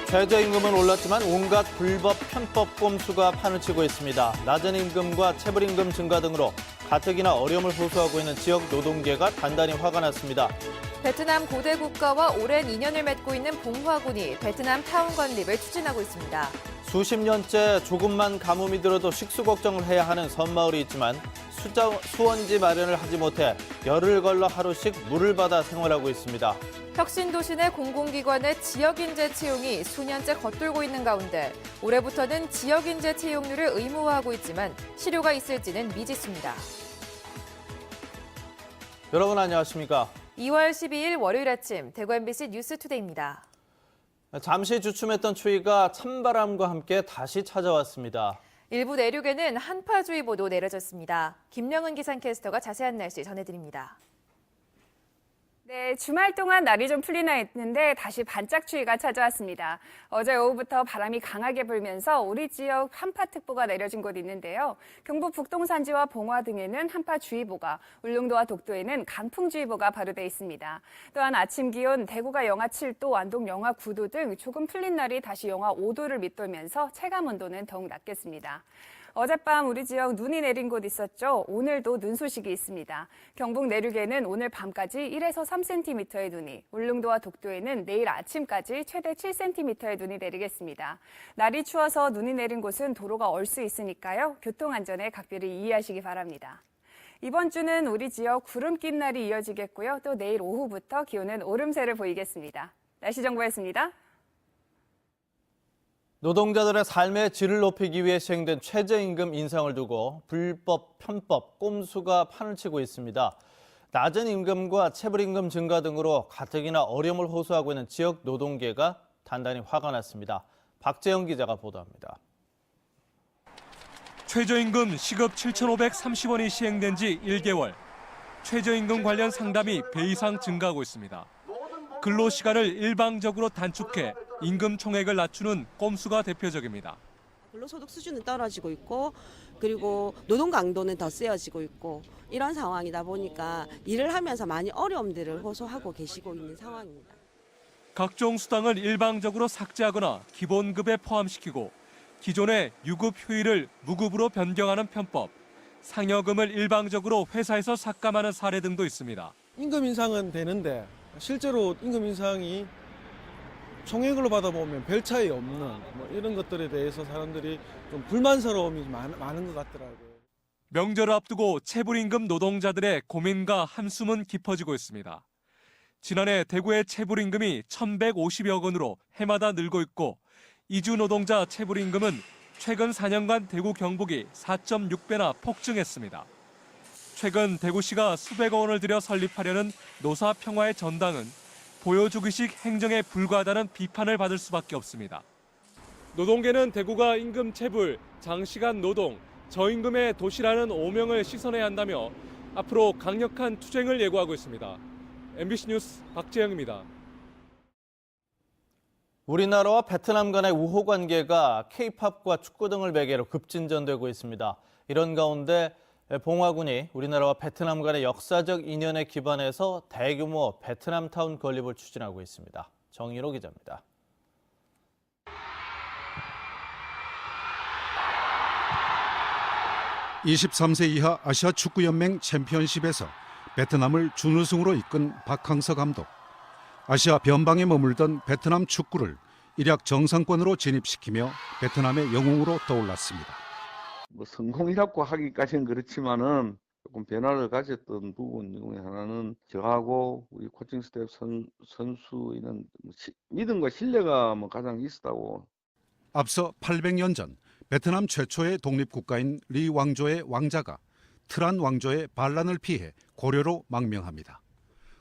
최저임금은 올랐지만 온갖 불법 편법 꼼수가 판을 치고 있습니다. 낮은 임금과 체불임금 증가 등으로 가뜩이나 어려움을 호소하고 있는 지역 노동계가 단단히 화가 났습니다. 베트남 고대 국가와 오랜 인연을 맺고 있는 봉화군이 베트남 타운 건립을 추진하고 있습니다. 수십 년째 조금만 가뭄이 들어도 식수 걱정을 해야 하는 섬마을이 있지만 수원지 마련을 하지 못해 열을 걸러 하루씩 물을 받아 생활하고 있습니다. 혁신도시 내 공공기관의 지역인재 채용이 수년째 겉돌고 있는 가운데 올해부터는 지역인재 채용률을 의무화하고 있지만 실효가 있을지는 미지수입니다. 여러분 안녕하십니까? 2월 12일 월요일 아침 대구 MBC 뉴스투데이입니다. 잠시 주춤했던 추위가 찬바람과 함께 다시 찾아왔습니다. 일부 내륙에는 한파주의보도 내려졌습니다. 김영은 기상캐스터가 자세한 날씨 전해드립니다. 네, 주말 동안 날이 좀 풀리나 했는데 다시 반짝 추위가 찾아왔습니다. 어제 오후부터 바람이 강하게 불면서 우리 지역 한파특보가 내려진 곳 있는데요. 경북 북동산지와 봉화 등에는 한파주의보가, 울릉도와 독도에는 강풍주의보가 발효돼 있습니다. 또한 아침 기온 대구가 영하 7도, 안동 영하 9도 등 조금 풀린 날이 다시 영하 5도를 밑돌면서 체감 온도는 더욱 낮겠습니다. 어젯밤 우리 지역 눈이 내린 곳 있었죠. 오늘도 눈 소식이 있습니다. 경북 내륙에는 오늘 밤까지 1에서 3cm의 눈이, 울릉도와 독도에는 내일 아침까지 최대 7cm의 눈이 내리겠습니다. 날이 추워서 눈이 내린 곳은 도로가 얼 수 있으니까요. 교통안전에 각별히 유의하시기 바랍니다. 이번 주는 우리 지역 구름 낀 날이 이어지겠고요. 또 내일 오후부터 기온은 오름세를 보이겠습니다. 날씨 정보였습니다. 노동자들의 삶의 질을 높이기 위해 시행된 최저임금 인상을 두고 불법, 편법, 꼼수가 판을 치고 있습니다. 낮은 임금과 체불임금 증가 등으로 가뜩이나 어려움을 호소하고 있는 지역 노동계가 단단히 화가 났습니다. 박재영 기자가 보도합니다. 최저임금 시급 7,530원이 시행된 지 1개월. 최저임금 관련 상담이 배 이상 증가하고 있습니다. 근로시간을 일방적으로 단축해 임금 총액을 낮추는 꼼수가 대표적입니다. 근로소득 수준은 떨어지고 있고 그리고 노동 강도는 더 세어지고 있고 이런 상황이다 보니까 일을 하면서 많이 어려움들을 호소하고 계시고 있는 상황입니다. 각종 수당을 일방적으로 삭제하거나 기본급에 포함시키고 기존의 유급 휴일을 무급으로 변경하는 편법, 상여금을 일방적으로 회사에서 삭감하는 사례 등도 있습니다. 임금 인상은 되는데 실제로 임금 인상이 총액으로 받아보면 별 차이 없는 이런 것들에 대해서 사람들이 좀 불만스러움이 많은 것 같더라고요. 명절을 앞두고 체불임금 노동자들의 고민과 한숨은 깊어지고 있습니다. 지난해 대구의 체불임금이 1,150여 원으로 해마다 늘고 있고 이주 노동자 체불임금은 최근 4년간 대구 경북이 4.6배나 폭증했습니다. 최근 대구시가 수백억 원을 들여 설립하려는 노사평화의 전당은 보여주기식 행정에 불과하다는 비판을 받을 수밖에 없습니다. 노동계는 대구가 임금 체불, 장시간 노동, 저임금의 도시라는 오명을 씻어내야 한다며 앞으로 강력한 투쟁을 예고하고 있습니다. MBC 뉴스 박재영입니다. 우리나라와 베트남 간의 우호 관계가 K-팝과 축구 등을 매개로 급진전되고 있습니다. 이런 가운데 봉화군이 우리나라와 베트남 간의 역사적 인연에 기반해서 대규모 베트남 타운 건립을 추진하고 있습니다. 정일호 기자입니다. (23세) 이하 아시아 축구연맹 챔피언십에서 베트남을 준우승으로 이끈 박항서 감독. 아시아 변방에 머물던 베트남 축구를 일약 정상권으로 진입시키며 베트남의 영웅으로 떠올랐습니다. 성공이라고 하기까지는 그렇지만은 조금 변화를 가졌던 부분 중에 하나는 저하고 우리 코칭 스태프 선수의 믿음과 신뢰가 가장 있었다고. 앞서 800년 전 베트남 최초의 독립국가인 리 왕조의 왕자가 트란 왕조의 반란을 피해 고려로 망명합니다.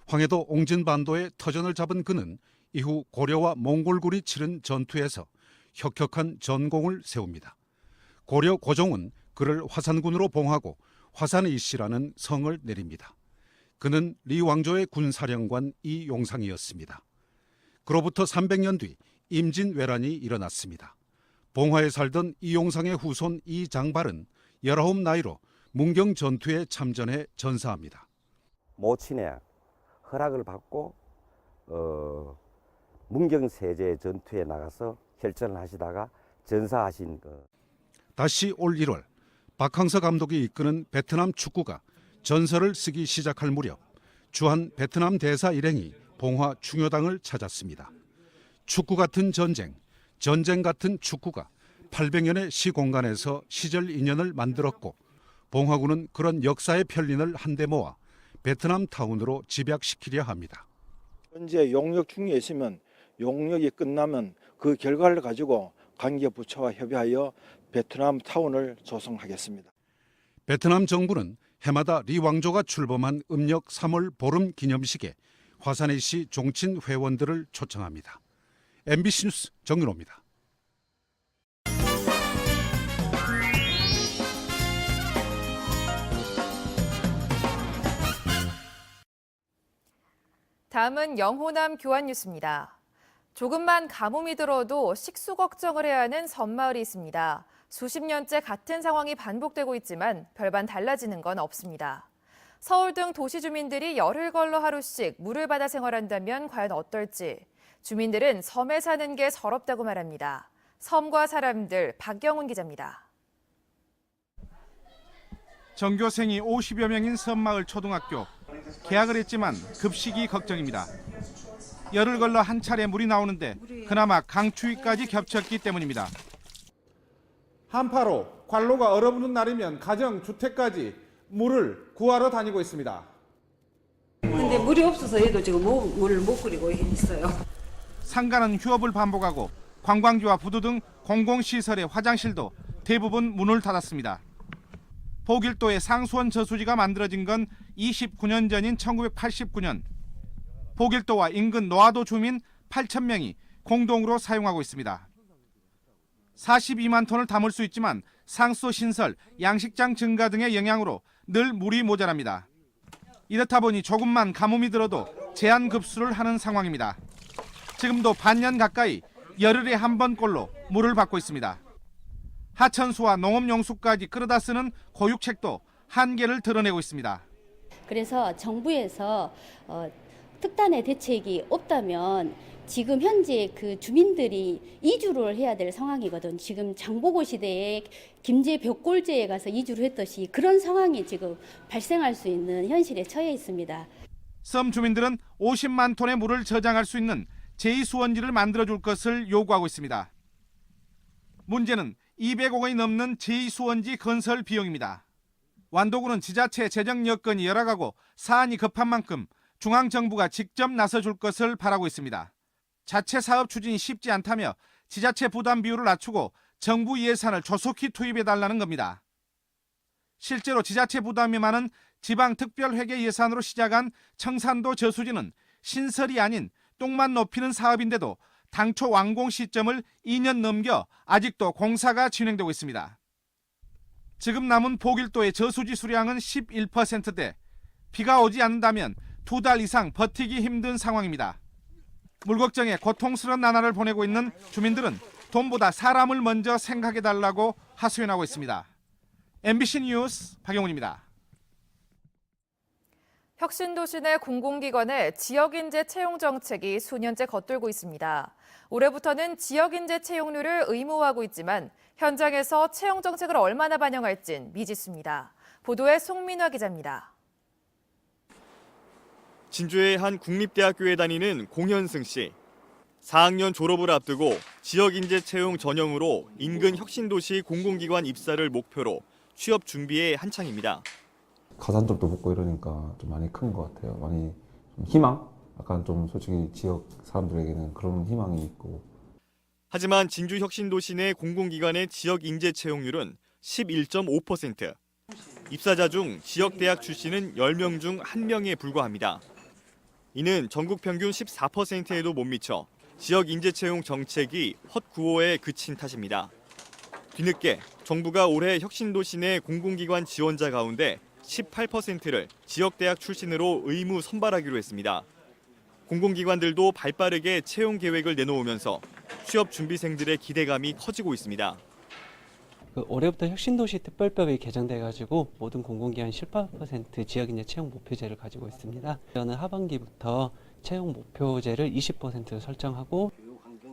황해도 옹진반도의 터전을 잡은 그는 이후 고려와 몽골군이 치른 전투에서 혁혁한 전공을 세웁니다. 고려 고종은 그를 화산군으로 봉하고 화산이씨라는 성을 내립니다. 그는 리 왕조의 군사령관 이용상이었습니다. 그로부터 300년 뒤 임진왜란이 일어났습니다. 봉화에 살던 이용상의 후손 이장발은 19 나이로 문경 전투에 참전해 전사합니다. 모친의 허락을 받고 문경세제 전투에 나가서 혈전을 하시다가 전사하신 다시 올 1월 박항서 감독이 이끄는 베트남 축구가 전설을 쓰기 시작할 무렵 주한 베트남 대사 일행이 봉화 충효당을 찾았습니다. 축구 같은 전쟁, 전쟁 같은 축구가 800년의 시공간에서 시절 인연을 만들었고 봉화군은 그런 역사의 편린을 한데 모아 베트남 타운으로 집약시키려 합니다. 현재 용역 중에 있으면 용역이 끝나면 그 결과를 가지고 관계 부처와 협의하여 베트남 타운을 조성하겠습니다. 베트남 정부는 해마다 리 왕조가 출범한 음력 3월 보름 기념식에 화산의시 종친 회원들을 초청합니다. MBC 뉴스 정윤호입니다. 다음은 영호남 교환 뉴스입니다. 조금만 가뭄이 들어도 식수 걱정을 해야 하는 섬마을이 있습니다. 수십 년째 같은 상황이 반복되고 있지만 별반 달라지는 건 없습니다. 서울 등 도시 주민들이 열흘 걸러 하루씩 물을 받아 생활한다면 과연 어떨지. 주민들은 섬에 사는 게 서럽다고 말합니다. 섬과 사람들, 박경훈 기자입니다. 전교생이 50여 명인 섬마을 초등학교. 개학을 했지만 급식이 걱정입니다. 열흘 걸러 한 차례 물이 나오는데 그나마 강추위까지 겹쳤기 때문입니다. 한파로 관로가 얼어붙는 날이면 가정, 주택까지 물을 구하러 다니고 있습니다. 근데 물이 없어서 얘도 지금 물을 못 끓이고 있어요. 상가는 휴업을 반복하고 관광지와 부두 등 공공시설의 화장실도 대부분 문을 닫았습니다. 보길도의 상수원 저수지가 만들어진 건 29년 전인 1989년. 보길도와 인근 노하도 주민 8,000명이 공동으로 사용하고 있습니다. 42만 톤을 담을 수 있지만 상수 신설, 양식장 증가 등의 영향으로 늘 물이 모자랍니다. 이렇다 보니 조금만 가뭄이 들어도 제한급수를 하는 상황입니다. 지금도 반년 가까이 열흘에 한 번꼴로 물을 받고 있습니다. 하천수와 농업용수까지 끌어다 쓰는 고육책도 한계를 드러내고 있습니다. 그래서 정부에서 특단의 대책이 없다면 지금 현재 그 주민들이 이주를 해야 될 상황이거든. 지금 장보고 시대에 김제 벽골제에 가서 이주를 했듯이 그런 상황이 지금 발생할 수 있는 현실에 처해 있습니다. 섬 주민들은 50만 톤의 물을 저장할 수 있는 제2수원지를 만들어줄 것을 요구하고 있습니다. 문제는 200억 원이 넘는 제2수원지 건설 비용입니다. 완도군은 지자체 재정 여건이 열악하고 사안이 급한 만큼 중앙정부가 직접 나서줄 것을 바라고 있습니다. 자체 사업 추진이 쉽지 않다며 지자체 부담 비율을 낮추고 정부 예산을 조속히 투입해달라는 겁니다. 실제로 지자체 부담이 많은 지방특별회계 예산으로 시작한 청산도 저수지는 신설이 아닌 똥만 높이는 사업인데도 당초 완공 시점을 2년 넘겨 아직도 공사가 진행되고 있습니다. 지금 남은 보길도의 저수지 수량은 11%대 비가 오지 않는다면 2달 이상 버티기 힘든 상황입니다. 물 걱정에 고통스러운 나날을 보내고 있는 주민들은 돈보다 사람을 먼저 생각해달라고 하소연하고 있습니다. MBC 뉴스 박영훈입니다. 혁신도시 내 공공기관의 지역인재 채용 정책이 수년째 겉돌고 있습니다. 올해부터는 지역인재 채용률을 의무화하고 있지만 현장에서 채용 정책을 얼마나 반영할진 미지수입니다. 보도에 송민화 기자입니다. 진주의 한 국립대학교에 다니는 공현승 씨. 4학년 졸업을 앞두고 지역인재 채용 전형으로 인근 혁신도시 공공기관 입사를 목표로 취업 준비에 한창입니다. 가산점도 붙고 이러니까 좀 많이 큰 것 같아요. 많이 좀 희망? 약간 좀 솔직히 지역 사람들에게는 그런 희망이 있고. 하지만 진주 혁신도시 내 공공기관의 지역인재 채용률은 11.5%. 입사자 중 지역대학 출신은 10명 중 1명에 불과합니다. 이는 전국 평균 14%에도 못 미쳐 지역인재 채용 정책이 헛구호에 그친 탓입니다. 뒤늦게 정부가 올해 혁신도시 내 공공기관 지원자 가운데 18%를 지역대학 출신으로 의무 선발하기로 했습니다. 공공기관들도 발빠르게 채용 계획을 내놓으면서 취업 준비생들의 기대감이 커지고 있습니다. 올해부터 혁신도시 특별법이 개정돼가지고 모든 공공기관 18% 지역인재 채용 목표제를 가지고 있습니다. 저는 하반기부터 채용 목표제를 20% 설정하고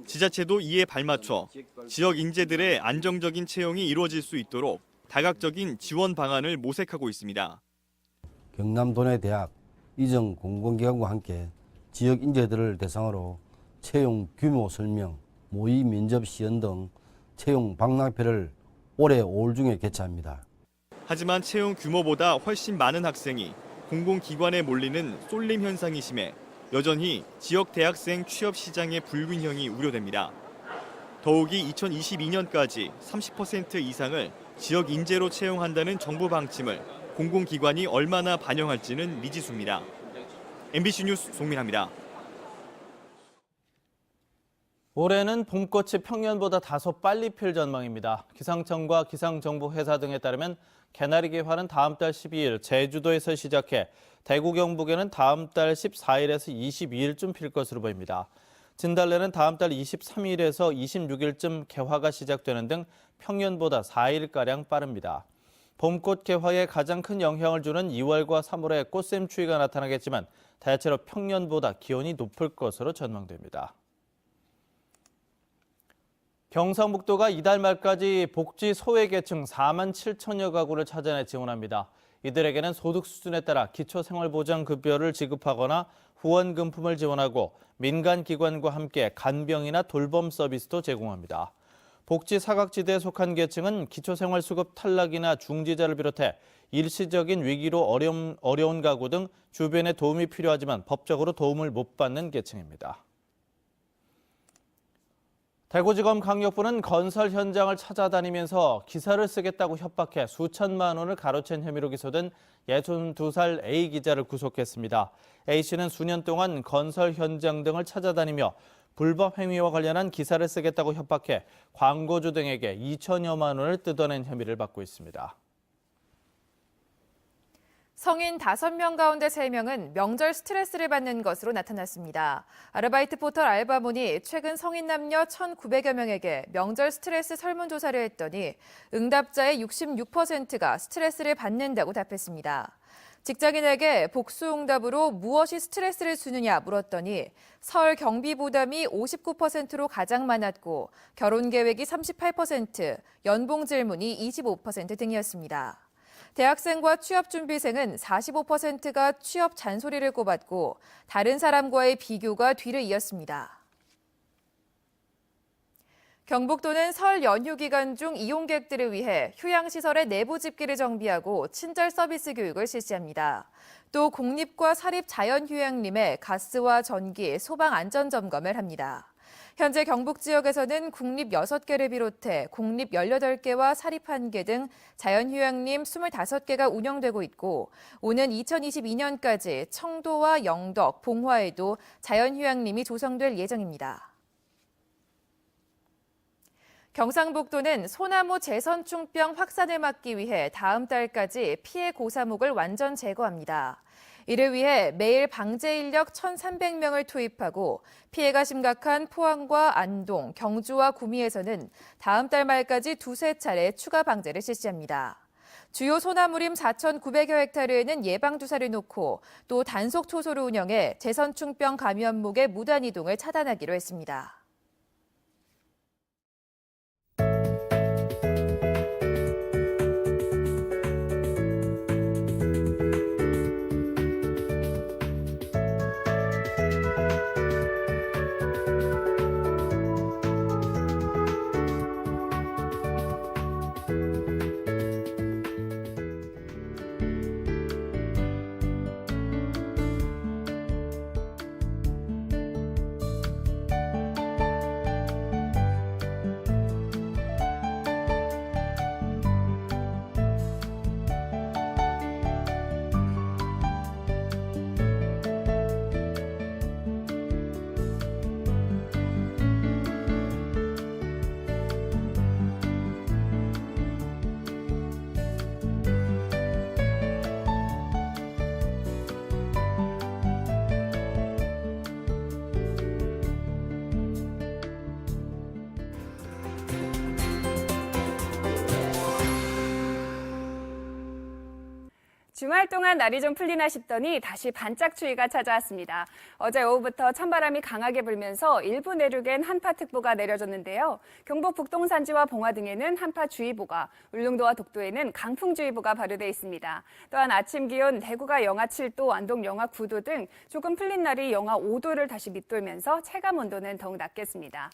지자체도 이에 발맞춰 지역 인재들의 안정적인 채용이 이루어질 수 있도록 다각적인 지원 방안을 모색하고 있습니다. 경남도 내 대학, 이정 공공기관과 함께 지역 인재들을 대상으로 채용 규모 설명, 모의 면접 시연 등 채용 박람회를 올해 5월 중에 개최합니다. 하지만 채용 규모보다 훨씬 많은 학생이 공공기관에 몰리는 쏠림 현상이 심해 여전히 지역 대학생 취업 시장의 불균형이 우려됩니다. 더욱이 2022년까지 30% 이상을 지역 인재로 채용한다는 정부 방침을 공공기관이 얼마나 반영할지는 미지수입니다. MBC 뉴스 송민아입니다. 올해는 봄꽃이 평년보다 다소 빨리 필 전망입니다. 기상청과 기상정보회사 등에 따르면 개나리 개화는 다음 달 12일 제주도에서 시작해 대구 경북에는 다음 달 14일에서 22일쯤 필 것으로 보입니다. 진달래는 다음 달 23일에서 26일쯤 개화가 시작되는 등 평년보다 4일가량 빠릅니다. 봄꽃 개화에 가장 큰 영향을 주는 2월과 3월에 꽃샘 추위가 나타나겠지만 대체로 평년보다 기온이 높을 것으로 전망됩니다. 경상북도가 이달 말까지 복지 소외계층 4만 7천여 가구를 찾아내 지원합니다. 이들에게는 소득 수준에 따라 기초생활보장급여를 지급하거나 후원금품을 지원하고 민간기관과 함께 간병이나 돌봄 서비스도 제공합니다. 복지 사각지대에 속한 계층은 기초생활수급 탈락이나 중지자를 비롯해 일시적인 위기로 어려운 가구 등 주변에 도움이 필요하지만 법적으로 도움을 못 받는 계층입니다. 대구지검 강력부는 건설 현장을 찾아다니면서 기사를 쓰겠다고 협박해 수천만 원을 가로챈 혐의로 기소된 62살 A 기자를 구속했습니다. A 씨는 수년 동안 건설 현장 등을 찾아다니며 불법 행위와 관련한 기사를 쓰겠다고 협박해 광고주 등에게 2천여만 원을 뜯어낸 혐의를 받고 있습니다. 성인 5명 가운데 3명은 명절 스트레스를 받는 것으로 나타났습니다. 아르바이트 포털 알바몬이 최근 성인 남녀 1,900여 명에게 명절 스트레스 설문조사를 했더니 응답자의 66%가 스트레스를 받는다고 답했습니다. 직장인에게 복수응답으로 무엇이 스트레스를 주느냐 물었더니 설 경비 부담이 59%로 가장 많았고 결혼 계획이 38%, 연봉 질문이 25% 등이었습니다. 대학생과 취업준비생은 45%가 취업 잔소리를 꼽았고 다른 사람과의 비교가 뒤를 이었습니다. 경북도는 설 연휴 기간 중 이용객들을 위해 휴양시설의 내부 집기를 정비하고 친절 서비스 교육을 실시합니다. 또 공립과 사립 자연휴양림에 가스와 전기, 소방 안전 점검을 합니다. 현재 경북 지역에서는 국립 6개를 비롯해 공립 18개와 사립 1개 등 자연휴양림 25개가 운영되고 있고 오는 2022년까지 청도와 영덕, 봉화에도 자연휴양림이 조성될 예정입니다. 경상북도는 소나무 재선충병 확산을 막기 위해 다음 달까지 피해 고사목을 완전 제거합니다. 이를 위해 매일 방제 인력 1,300명을 투입하고 피해가 심각한 포항과 안동, 경주와 구미에서는 다음 달 말까지 2~3차례 추가 방제를 실시합니다. 주요 소나무림 4,900여 헥타르에는 예방주사를 놓고 또 단속 초소를 운영해 재선충병 감염목의 무단 이동을 차단하기로 했습니다. 주말 동안 날이 좀 풀리나 싶더니 다시 반짝 추위가 찾아왔습니다. 어제 오후부터 찬바람이 강하게 불면서 일부 내륙엔 한파특보가 내려졌는데요. 경북 북동산지와 봉화 등에는 한파주의보가, 울릉도와 독도에는 강풍주의보가 발효돼 있습니다. 또한 아침 기온 대구가 영하 7도, 안동 영하 9도 등 조금 풀린 날이 영하 5도를 다시 밑돌면서 체감 온도는 더욱 낮겠습니다.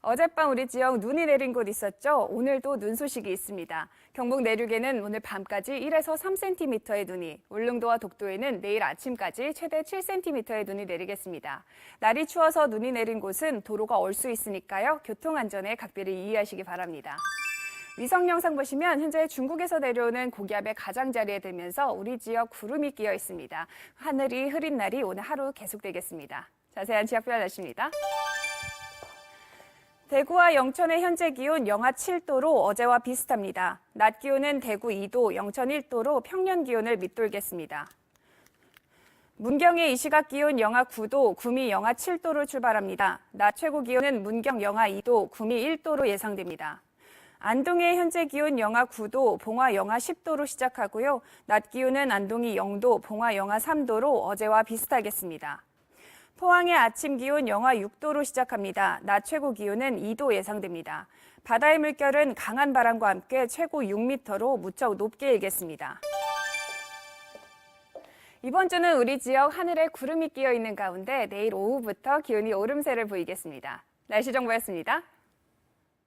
어젯밤 우리 지역 눈이 내린 곳 있었죠? 오늘도 눈 소식이 있습니다. 경북 내륙에는 오늘 밤까지 1에서 3cm의 눈이, 울릉도와 독도에는 내일 아침까지 최대 7cm의 눈이 내리겠습니다. 날이 추워서 눈이 내린 곳은 도로가 얼 수 있으니까요. 교통안전에 각별히 유의하시기 바랍니다. 위성 영상 보시면 현재 중국에서 내려오는 고기압의 가장자리에 들면서 우리 지역 구름이 끼어 있습니다. 하늘이 흐린 날이 오늘 하루 계속되겠습니다. 자세한 지역별 날씨입니다. 대구와 영천의 현재 기온 영하 7도로 어제와 비슷합니다. 낮 기온은 대구 2도, 영천 1도로 평년 기온을 밑돌겠습니다. 문경의 이 시각 기온 영하 9도, 구미 영하 7도로 출발합니다. 낮 최고 기온은 문경 영하 2도, 구미 1도로 예상됩니다. 안동의 현재 기온 영하 9도, 봉화 영하 10도로 시작하고요. 낮 기온은 안동이 0도, 봉화 영하 3도로 어제와 비슷하겠습니다. 포항의 아침 기온 영하 6도로 시작합니다. 낮 최고 기온은 2도 예상됩니다. 바다의 물결은 강한 바람과 함께 최고 6m로 무척 높게 일겠습니다. 이번 주는 우리 지역 하늘에 구름이 끼어 있는 가운데 내일 오후부터 기온이 오름세를 보이겠습니다. 날씨 정보였습니다.